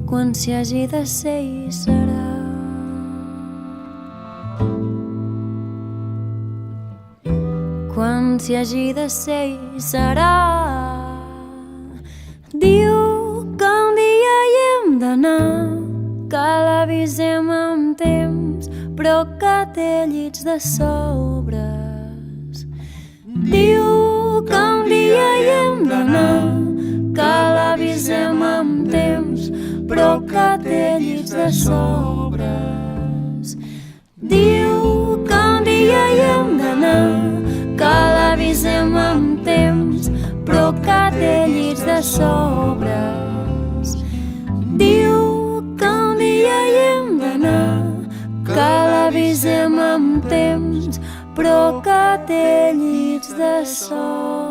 quan s'hi hagi de ser hi serà. Quan s'hi hagi de ser hi serà. Diu que un dia hi hem d'anar, que l'avisem amb temps, però que té llits de sobres. Diu que un dia hi hem d'anar, que l'avisem amb temps, però que té llits de sobres. Diu que un dia hi hem d'anar, que l'avisem amb temps, però que té llits de sobres. Diu que un dia hi hem d'anar, que l'avisem amb temps, però que té llits de sobres.